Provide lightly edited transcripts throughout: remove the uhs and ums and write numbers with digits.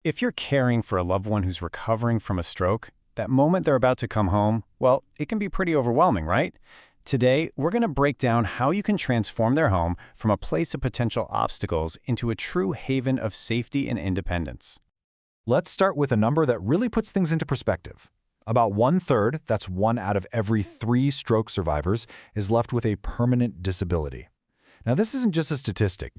If you're caring for a loved one who's recovering from a stroke, that moment they're about to come home, well, it can be pretty overwhelming, right? Today, we're going to break down how you can transform their home from a place of potential obstacles into a true haven of safety and independence. Let's start with a number that really puts things into perspective. About 1/3, that's 1 out of every 3 stroke survivors, is left with a permanent disability. Now, this isn't just a statistic,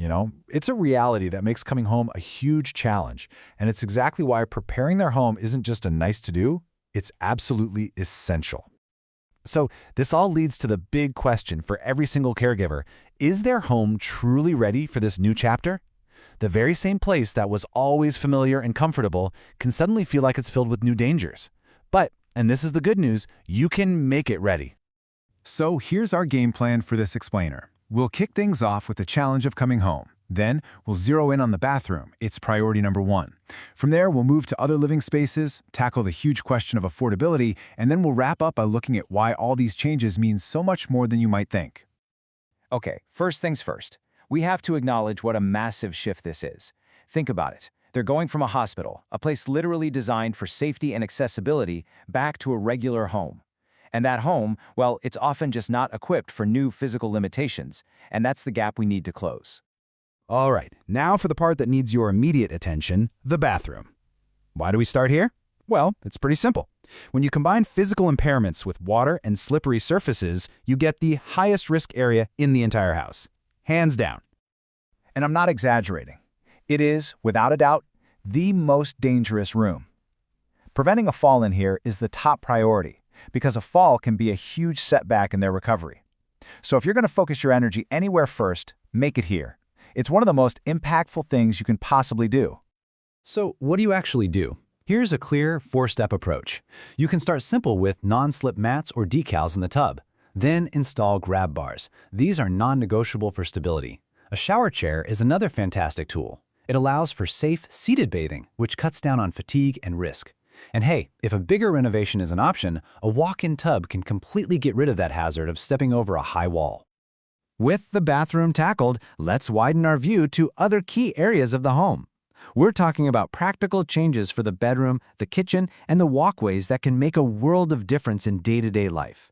It's a reality that makes coming home a huge challenge, and it's exactly why preparing their home isn't just a nice to-do, it's absolutely essential. So, this all leads to the big question for every single caregiver. Is their home truly ready for this new chapter? The very same place that was always familiar and comfortable can suddenly feel like it's filled with new dangers. But, and this is the good news, you can make it ready. So here's our game plan for this explainer. We'll kick things off with the challenge of coming home. Then, we'll zero in on the bathroom. It's priority number 1. From there, we'll move to other living spaces, tackle the huge question of affordability, and then we'll wrap up by looking at why all these changes mean so much more than you might think. Okay, first things first. We have to acknowledge what a massive shift this is. Think about it. They're going from a hospital, a place literally designed for safety and accessibility, back to a regular home. And that home, well, it's often just not equipped for new physical limitations, and that's the gap we need to close. All right, now for the part that needs your immediate attention, the bathroom. Why do we start here? Well, it's pretty simple. When you combine physical impairments with water and slippery surfaces, you get the highest risk area in the entire house. Hands down. And I'm not exaggerating. It is, without a doubt, the most dangerous room. Preventing a fall in here is the top priority, because a fall can be a huge setback in their recovery. So if you're going to focus your energy anywhere first, make it here. It's one of the most impactful things you can possibly do. So what do you actually do? Here's a clear 4-step approach. You can start simple with non-slip mats or decals in the tub. Then install grab bars. These are non-negotiable for stability. A shower chair is another fantastic tool. It allows for safe, seated bathing, which cuts down on fatigue and risk. And hey, if a bigger renovation is an option, a walk-in tub can completely get rid of that hazard of stepping over a high wall. With the bathroom tackled, let's widen our view to other key areas of the home. We're talking about practical changes for the bedroom, the kitchen, and the walkways that can make a world of difference in day-to-day life.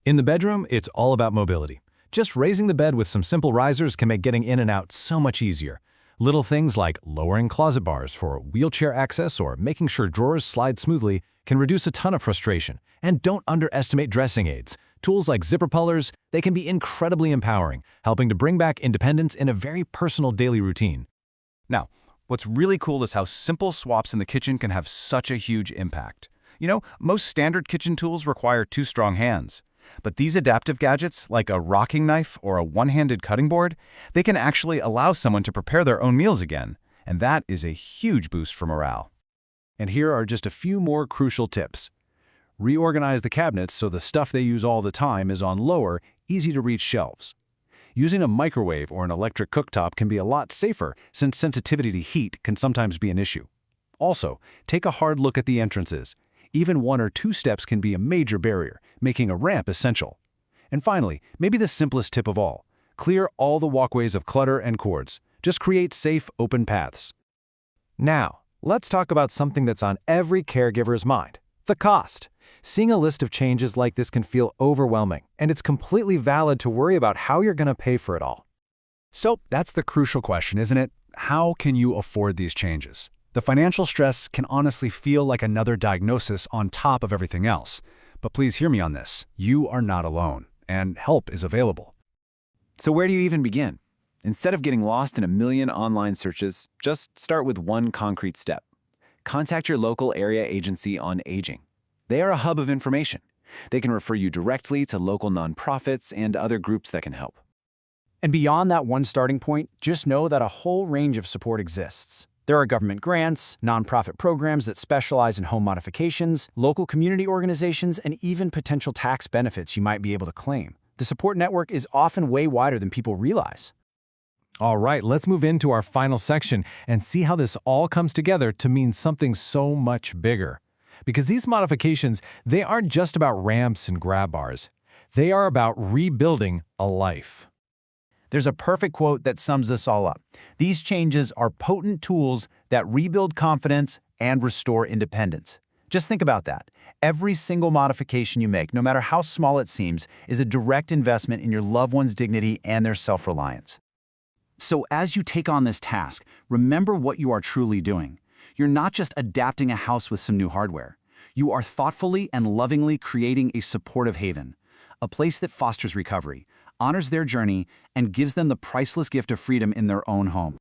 In the bedroom, it's all about mobility. Just raising the bed with some simple risers can make getting in and out so much easier. Little things like lowering closet bars for wheelchair access or making sure drawers slide smoothly can reduce a ton of frustration. And don't underestimate dressing aids. Tools like zipper pullers, they can be incredibly empowering, helping to bring back independence in a very personal daily routine. Now, what's really cool is how simple swaps in the kitchen can have such a huge impact. Most standard kitchen tools require 2 strong hands. But these adaptive gadgets, like a rocking knife or a one-handed cutting board, they can actually allow someone to prepare their own meals again. And that is a huge boost for morale. And here are just a few more crucial tips. Reorganize the cabinets so the stuff they use all the time is on lower, easy-to-reach shelves. Using a microwave or an electric cooktop can be a lot safer since sensitivity to heat can sometimes be an issue. Also, take a hard look at the entrances. Even 1 or 2 steps can be a major barrier, making a ramp essential. And finally, maybe the simplest tip of all, clear all the walkways of clutter and cords. Just create safe, open paths. Now, let's talk about something that's on every caregiver's mind, the cost. Seeing a list of changes like this can feel overwhelming, and it's completely valid to worry about how you're going to pay for it all. So that's the crucial question, isn't it? How can you afford these changes? The financial stress can honestly feel like another diagnosis on top of everything else. But please hear me on this. You are not alone, and help is available. So where do you even begin? Instead of getting lost in a million online searches, just start with one concrete step. Contact your local area agency on aging. They are a hub of information. They can refer you directly to local nonprofits and other groups that can help. And beyond that one starting point, just know that a whole range of support exists. There are government grants, nonprofit programs that specialize in home modifications, local community organizations, and even potential tax benefits you might be able to claim. The support network is often way wider than people realize. All right, let's move into our final section and see how this all comes together to mean something so much bigger. Because these modifications, they aren't just about ramps and grab bars. They are about rebuilding a life. There's a perfect quote that sums this all up. These changes are potent tools that rebuild confidence and restore independence. Just think about that. Every single modification you make, no matter how small it seems, is a direct investment in your loved one's dignity and their self-reliance. So as you take on this task, remember what you are truly doing. You're not just adapting a house with some new hardware. You are thoughtfully and lovingly creating a supportive haven, a place that fosters recovery, honors their journey, and gives them the priceless gift of freedom in their own home.